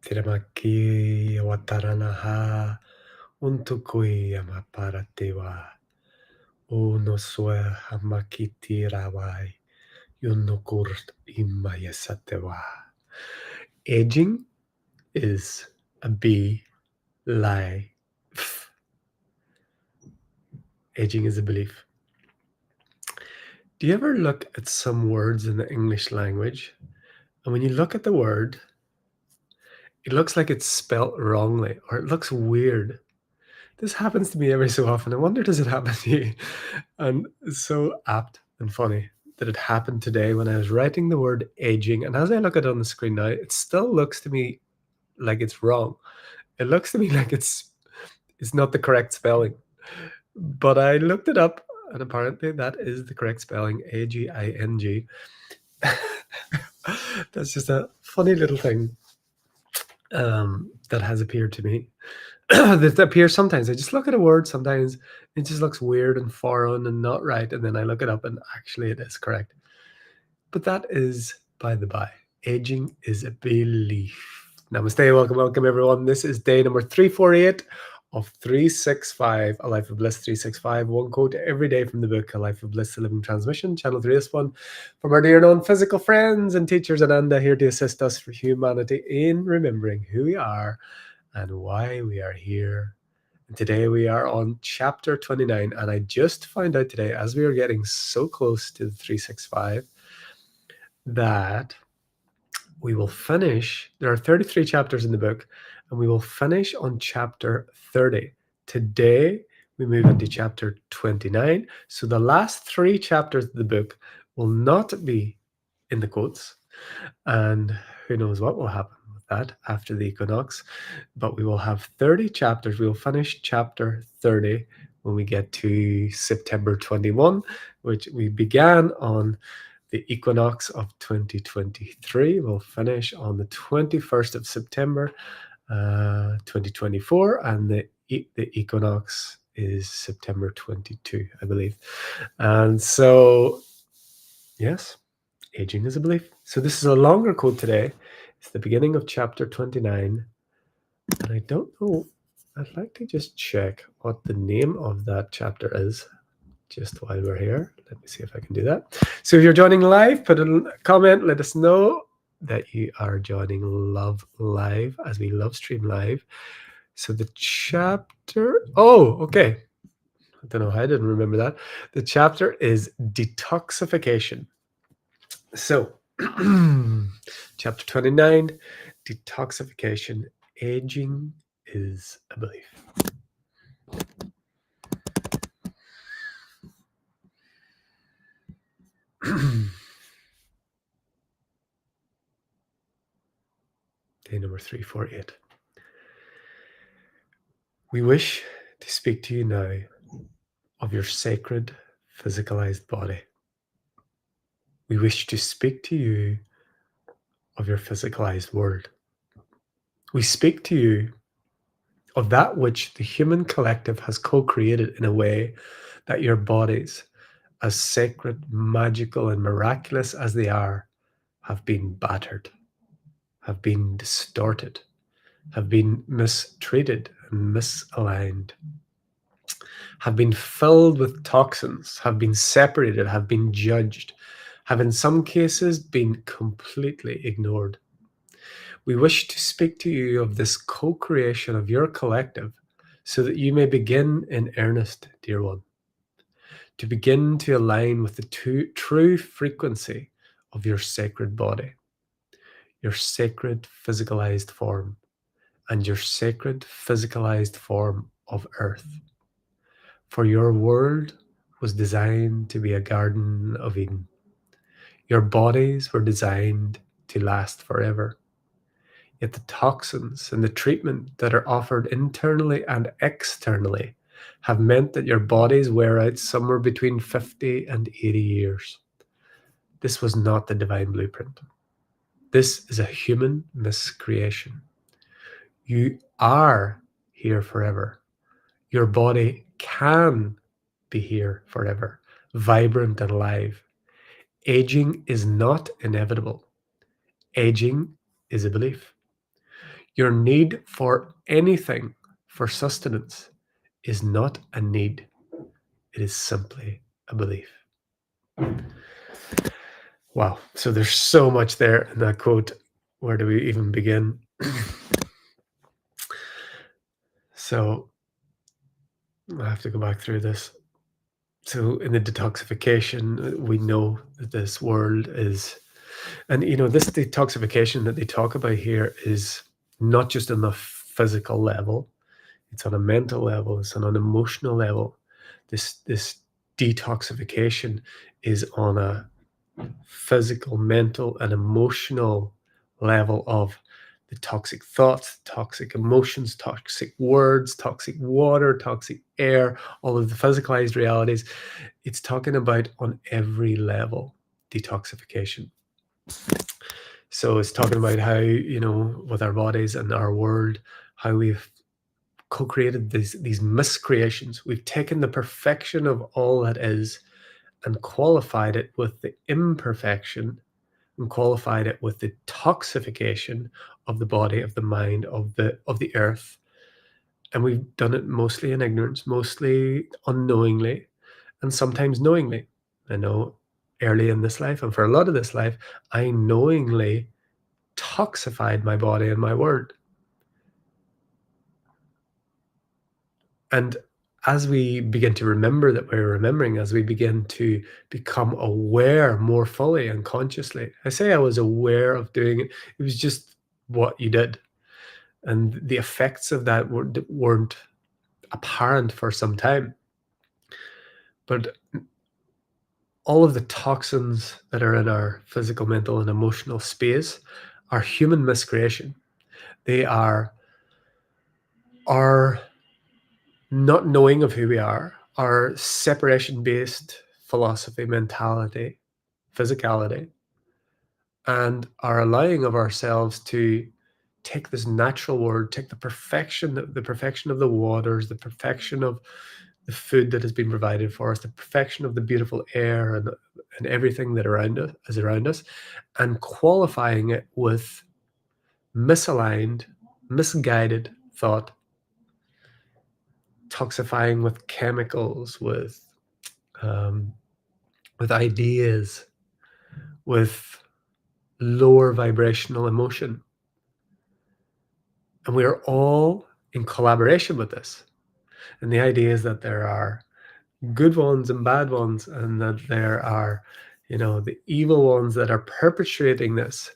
Tiramaki wataranaha untukui amaparatewa. Unosue hamakitirawai yunukurt imayasatewa. Aging is a life. Aging is a belief. Do you ever look at some words in the English language, and when you look at the word, it looks like it's spelt wrongly, or it looks weird? This happens to me every so often. I wonder, does it happen to you? And it's so apt and funny that it happened today when I was writing the word aging. And as I look at it on the screen now, it still looks to me like it's wrong. It looks to me like it's not the correct spelling. But I looked it up, and apparently that is the correct spelling, A-G-I-N-G. That's just a funny little thing that has appeared to me. That appears sometimes. I just look at a word, sometimes it just looks weird and foreign and not right, and then I look it up and actually it is correct. But that is by the by. Aging is a belief. Namaste, welcome everyone. This is day number 348 of 365, A Life of Bliss 365. One quote every day from the book, A Life of Bliss, The Living Transmission, Channel 3 this one. From our dear known physical friends and teachers Ananda, here to assist us for humanity in remembering who we are and why we are here. And today we are on chapter 29, and I just found out today, as we are getting so close to the 365, that we will finish. There are 33 chapters in the book, and we will finish on chapter 30. Today we move into chapter 29. So the last 3 chapters of the book will not be in the quotes, and who knows what will happen with that after the equinox. But we will have 30 chapters. We will finish chapter 30 when we get to September 21, which we began on the equinox of 2023. We'll finish on the 21st of September 2024, and the equinox is September 22, I believe. And so, yes, aging is a belief. So this is a longer quote today. It's the beginning of chapter 29. And I don't know, I'd like to just check what the name of that chapter is just while we're here. Let me see if I can do that. So if you're joining live, put a comment, let us know that you are joining Love Live, as we love stream live. So the chapter, okay. I don't know how I didn't remember that. The chapter is detoxification. So, chapter 29, detoxification. Aging is a belief. Day number 348. We wish to speak to you now of your sacred physicalized body. We wish to speak to you of your physicalized world. We speak to you of that which the human collective has co-created in a way that your bodies, as sacred, magical, and miraculous as they are, have been battered, have been distorted, have been mistreated and misaligned, have been filled with toxins, have been separated, have been judged, have in some cases been completely ignored. We wish to speak to you of this co-creation of your collective so that you may begin in earnest, dear one, to begin to align with the true frequency of your sacred body, your sacred physicalized form, and your sacred physicalized form of earth. For your world was designed to be a Garden of Eden. Your bodies were designed to last forever. Yet the toxins and the treatment that are offered internally and externally have meant that your bodies wear out somewhere between 50 and 80 years. This was not the divine blueprint. This is a human miscreation. You are here forever. Your body can be here forever, vibrant and alive. Aging is not inevitable. Aging is a belief. Your need for anything, for sustenance, is not a need. It is simply a belief. Wow. So there's so much there in that quote. Where do we even begin? So I have to go back through this. So in the detoxification, we know that this world is, and this detoxification that they talk about here is not just on the physical level, it's on a mental level, it's on an emotional level. This detoxification is on a physical, mental, and emotional level of the toxic thoughts, toxic emotions, toxic words, toxic water, toxic air, all of the physicalized realities. It's talking about on every level detoxification. So it's talking about how, with our bodies and our world, how we've co-created these miscreations. We've taken the perfection of all that is and qualified it with the imperfection, and qualified it with the toxification of the body, of the mind, of the earth. And we've done it mostly in ignorance, mostly unknowingly, and sometimes knowingly. I know early in this life, and for a lot of this life, I knowingly toxified my body and my word. And as we begin to remember that we're remembering, as we begin to become aware more fully and consciously, I say I was aware of doing it. It was just what you did. And the effects of that weren't apparent for some time. But all of the toxins that are in our physical, mental, and emotional space are human miscreation. They are our not knowing of who we are, our separation based philosophy, mentality, physicality, and our allowing of ourselves to take this natural world, take the perfection of the waters, the perfection of the food that has been provided for us, the perfection of the beautiful air and everything that is around us, and qualifying it with misaligned, misguided thought, toxifying with chemicals, um, with ideas, with lower vibrational emotion. And we are all in collaboration with this. And the idea is that there are good ones and bad ones, and that there are, the evil ones that are perpetrating this.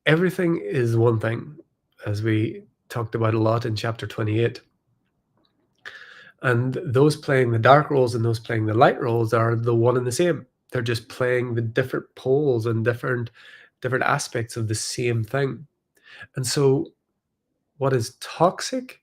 Everything is one thing, as we talked about a lot in chapter 28. And those playing the dark roles and those playing the light roles are the one and the same. They're just playing the different poles and different aspects of the same thing. And so what is toxic?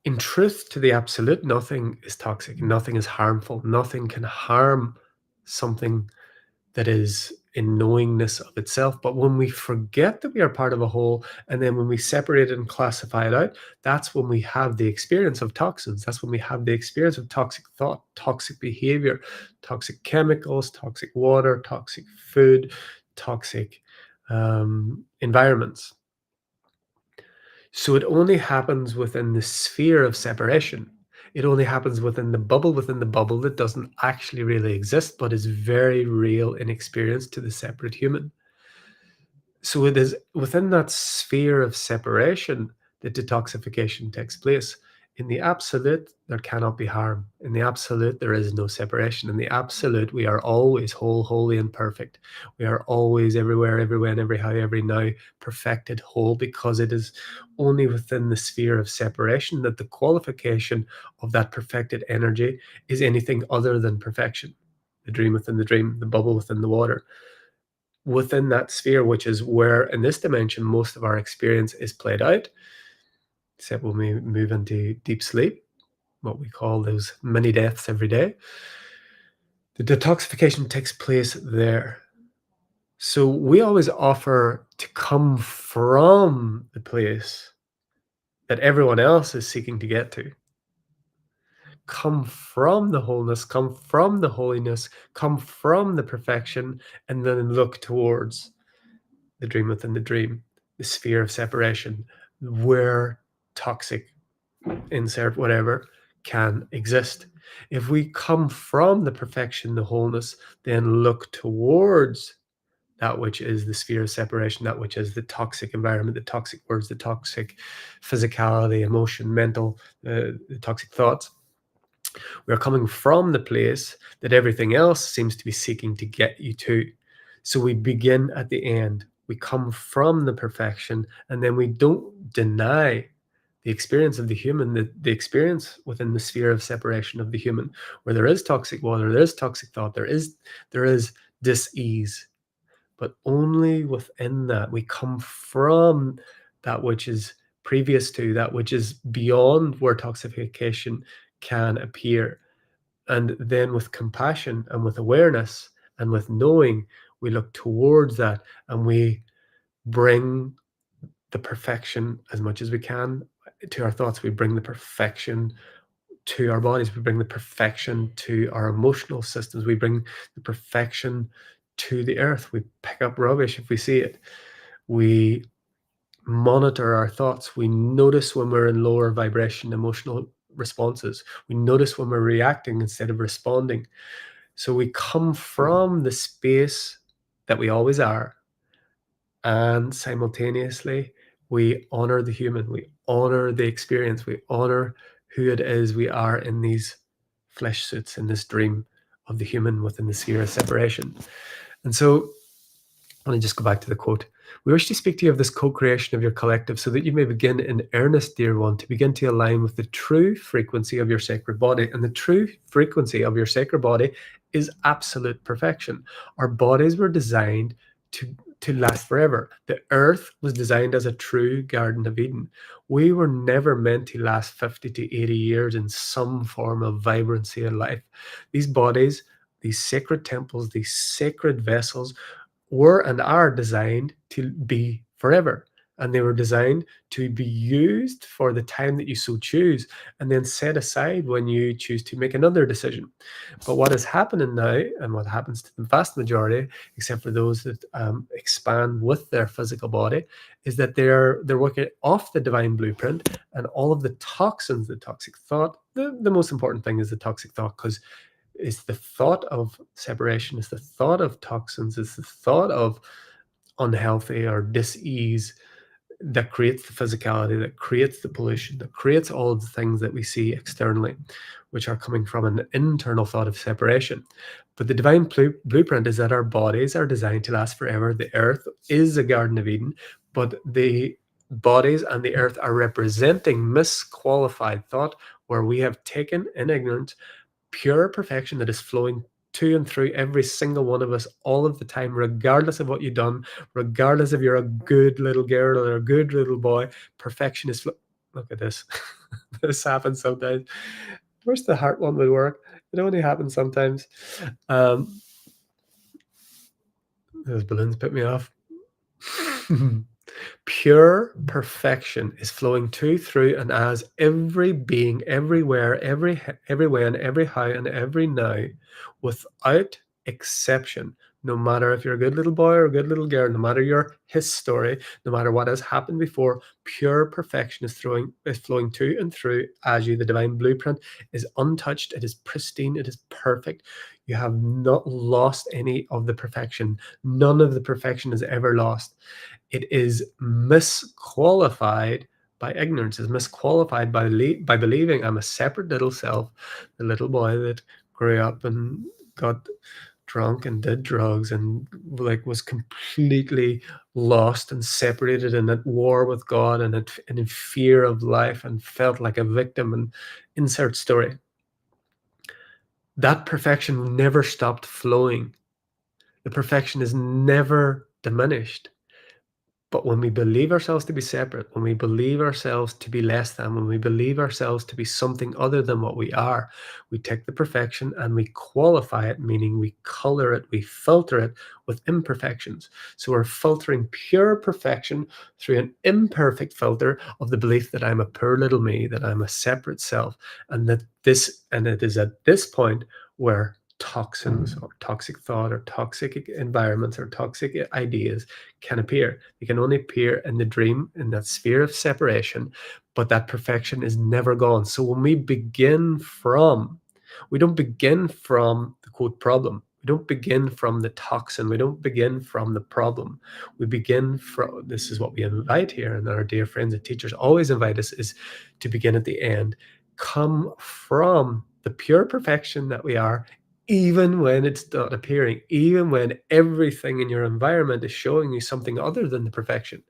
In truth, to the absolute, nothing is toxic, nothing is harmful, nothing can harm something that is in knowingness of itself. But when we forget that we are part of a whole, and then when we separate it and classify it out, that's when we have the experience of toxins. That's when we have the experience of toxic thought, toxic behavior, toxic chemicals, toxic water, toxic food, toxic environments. So it only happens within the sphere of separation. It only happens within the bubble that doesn't actually really exist, but is very real in experience to the separate human. So it is within that sphere of separation that detoxification takes place. In the absolute, there cannot be harm. In the absolute, there is no separation. In the absolute, we are always whole, holy, and perfect. We are always everywhere, everywhere, everyhow, every now, perfected, whole, because it is only within the sphere of separation that the qualification of that perfected energy is anything other than perfection. The dream within the dream, the bubble within the water, within that sphere, which is where in this dimension most of our experience is played out, except when we move into deep sleep, what we call those mini deaths every day. The detoxification takes place there. So we always offer to come from the place that everyone else is seeking to get to. Come from the wholeness, come from the holiness, come from the perfection, and then look towards the dream within the dream, the sphere of separation, where toxic, insert whatever, can exist. If we come from the perfection, the wholeness, then look towards that which is the sphere of separation, that which is the toxic environment, the toxic words, the toxic physicality, emotion, mental, the toxic thoughts. We are coming from the place that everything else seems to be seeking to get you to. So we begin at the end. We come from the perfection, and then we don't deny the experience of the human, the experience within the sphere of separation of the human, where there is toxic water, there is toxic thought, there is dis-ease, but only within that we come from that which is previous to, that which is beyond where toxification can appear. And then with compassion and with awareness and with knowing, we look towards that and we bring the perfection as much as we can to our thoughts. We bring the perfection to our bodies. We bring the perfection to our emotional systems. We bring the perfection to the earth. We pick up rubbish if we see it. We monitor our thoughts. We notice when we're in lower vibration emotional responses. We notice when we're reacting instead of responding. So we come from the space that we always are, and simultaneously we honor the human, we honor the experience, we honor who it is we are in these flesh suits, in this dream of the human within the sphere of separation. And so let me just go back to the quote. We wish to speak to you of this co-creation of your collective so that you may begin in earnest, dear one, to begin to align with the true frequency of your sacred body. And the true frequency of your sacred body is absolute perfection. Our bodies were designed to last forever. The earth was designed as a true Garden of Eden. We were never meant to last 50 to 80 years in some form of vibrancy in life. These bodies, these sacred temples, these sacred vessels were and are designed to be forever. And they were designed to be used for the time that you so choose, and then set aside when you choose to make another decision. But what is happening now, and what happens to the vast majority, except for those that expand with their physical body, is that they're working off the divine blueprint, and all of the toxins, the toxic thought. The most important thing is the toxic thought, because it's the thought of separation, it's the thought of toxins, it's the thought of unhealthy or dis-ease that creates the physicality, that creates the pollution, that creates all of the things that we see externally, which are coming from an internal thought of separation. But the divine blueprint is that our bodies are designed to last forever. The earth is a Garden of Eden, but the bodies and the earth are representing misqualified thought, where we have taken in ignorance pure perfection that is flowing to and through every single one of us all of the time, regardless of what you've done, regardless if you're a good little girl or a good little boy. Perfection is look at this. This happens sometimes. Wish the heart one would work. It only happens sometimes. um those balloons put me off. Pure perfection is flowing to, through, and as every being, everywhere, every way, and every how, and every now, without exception. No matter if you're a good little boy or a good little girl, no matter your history, no matter what has happened before, pure perfection is flowing to and through as you. The divine blueprint is untouched. It is pristine. It is perfect. You have not lost any of the perfection. None of the perfection is ever lost. It is misqualified by ignorance, is misqualified by believing I'm a separate little self, the little boy that grew up and got drunk and did drugs and like was completely lost and separated and at war with God and in fear of life and felt like a victim, and insert story. That perfection never stopped flowing. The perfection is never diminished. But when we believe ourselves to be separate, when we believe ourselves to be less than, when we believe ourselves to be something other than what we are, we take the perfection and we qualify it, meaning we color it, we filter it with imperfections. So we're filtering pure perfection through an imperfect filter of the belief that I'm a poor little me, that I'm a separate self, and it is at this point where toxins or toxic thought or toxic environments or toxic ideas can appear. They can only appear in the dream, in that sphere of separation, but that perfection is never gone. So when we don't begin from the quote problem. We don't begin from the toxin. We don't begin from the problem. We begin from, this is what we invite here, and our dear friends and teachers always invite us, is to begin at the end. Come from the pure perfection that we are, even when it's not appearing, even when everything in your environment is showing you something other than the perfection.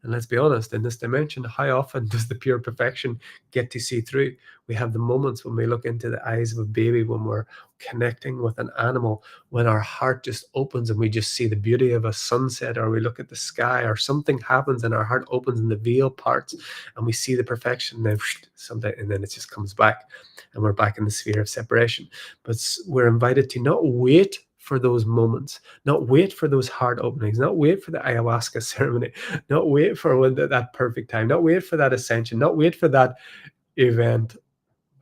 And let's be honest, in this dimension, how often does the pure perfection get to see through? We have the moments when we look into the eyes of a baby, when we're connecting with an animal, when our heart just opens and we just see the beauty of a sunset, or we look at the sky, or something happens and our heart opens and the veil parts and we see the perfection, then someday, and then it just comes back and we're back in the sphere of separation. But we're invited to not wait for those moments, not wait for those heart openings, not wait for the ayahuasca ceremony, not wait for that perfect time, not wait for that ascension, not wait for that event.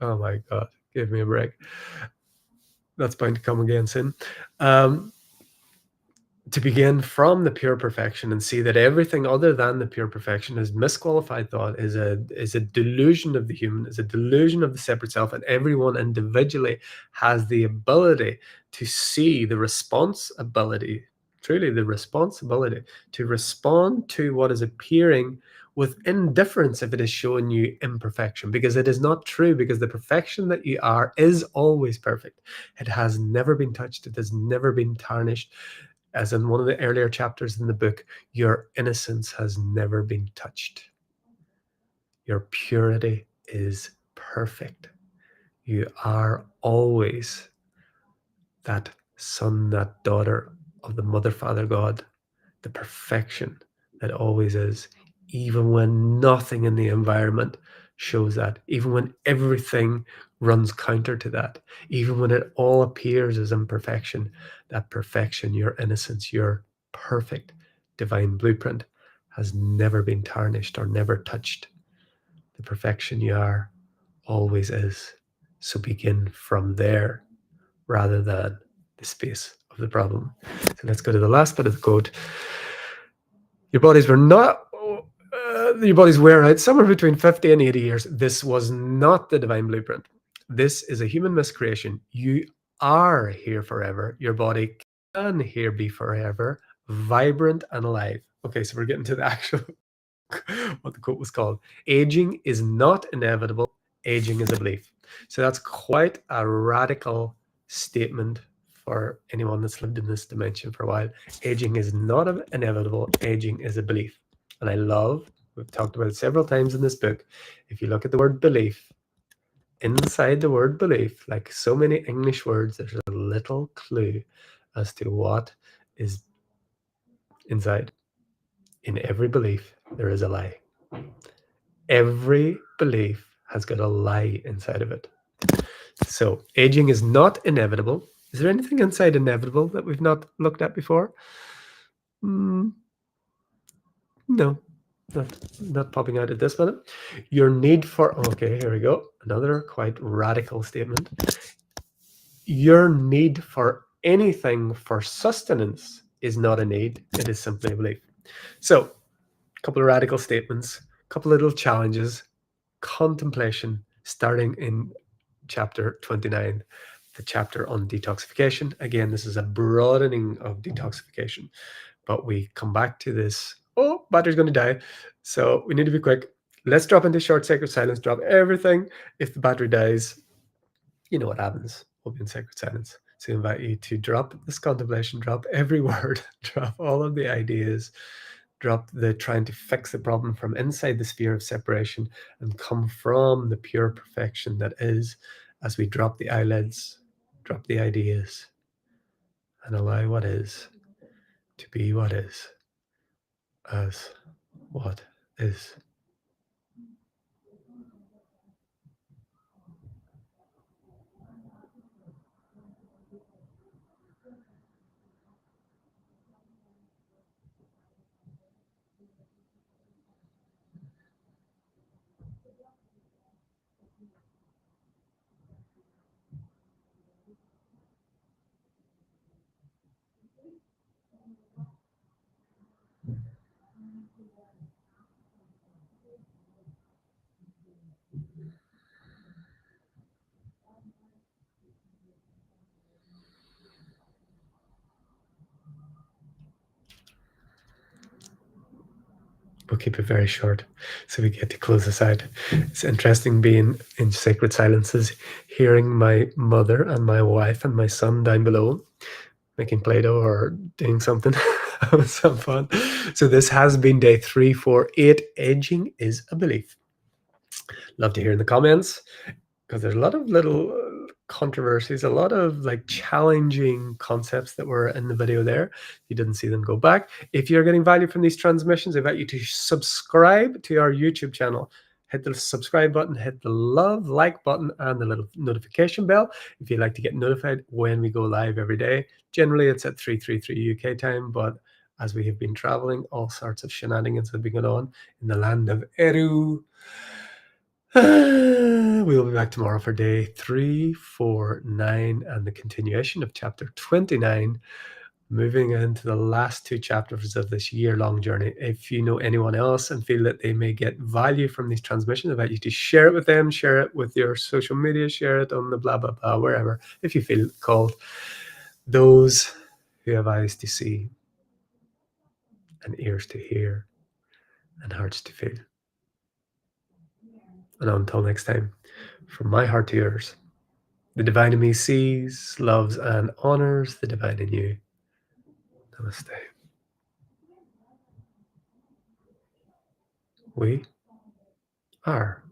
Oh my God, give me a break. That's bound to come again soon. To begin from the pure perfection and see that everything other than the pure perfection is misqualified thought, is a delusion of the human, is a delusion of the separate self, and everyone individually has the ability to see the responsibility, truly the responsibility, to respond to what is appearing with indifference if it is showing you imperfection, because it is not true, because the perfection that you are is always perfect. It has never been touched, it has never been tarnished. As in one of the earlier chapters in the book, your innocence has never been touched. Your purity is perfect. You are always that son, that daughter of the Mother, Father, God, the perfection that always is, even when nothing in the environment shows that, even when everything runs counter to that, even when it all appears as imperfection, that perfection, your innocence, your perfect divine blueprint has never been tarnished or never touched. The perfection you are always is. So begin from there rather than the space of the problem. So let's go to the last bit of the quote. Your bodies wear out somewhere between 50 and 80 years. This was not the divine blueprint. This is a human miscreation. You are here forever. Your body can here be forever, vibrant and alive. Okay, so we're getting to the actual what the quote was called. Aging is not inevitable. Aging is a belief. So that's quite a radical statement for anyone that's lived in this dimension for a while. Aging is not inevitable. Aging is a belief. And I love, we've talked about it several times in this book, if you look at the word belief, inside the word belief, like so many English words, there's a little clue as to what is inside. In every belief, there is a lie. Every belief has got a lie inside of it. So aging is not inevitable. Is there anything inside inevitable that we've not looked at before? No, not popping out at this minute. Your need for, okay, here we go. Another quite radical statement. Your need for anything for sustenance is not a need. It is simply a belief. So a couple of radical statements, a couple of little challenges, contemplation, starting in chapter 29, the chapter on detoxification. Again, this is a broadening of detoxification, but we come back to this. Oh, battery's going to die. So we need to be quick. Let's drop into short sacred silence, drop everything. If the battery dies, you know what happens. We'll be in sacred silence. So I invite you to drop this contemplation, drop every word, drop all of the ideas, drop the trying to fix the problem from inside the sphere of separation and come from the pure perfection that is, as we drop the eyelids, drop the ideas, and allow what is to be what is, as what is. We'll keep it very short so we get to close this out. It's interesting being in sacred silences, hearing my mother and my wife and my son down below making Play-Doh or doing something. Having some fun. So this has been day 348. Aging is a belief. Love to hear in the comments because there's a lot of little controversies, a lot of like challenging concepts that were in the video there. If you didn't see them, go back. If you're getting value from these transmissions, I invite you to subscribe to our YouTube channel. Hit the subscribe button, hit the like button, and the little notification bell if you'd like to get notified when we go live every day. Generally, it's at 3:33 UK time, but as we have been traveling, all sorts of shenanigans have been going on in the land of Eru. We'll be back tomorrow for day 349 and the continuation of chapter 29, moving into the last two chapters of this year-long journey. If you know anyone else and feel that they may get value from these transmissions, I invite you to share it with them, share it with your social media, share it on the blah, blah, blah, wherever, if you feel called. Those who have eyes to see and ears to hear and hearts to feel. And until next time, from my heart to yours. The divine in me sees, loves, and honors the divine in you. Namaste. We are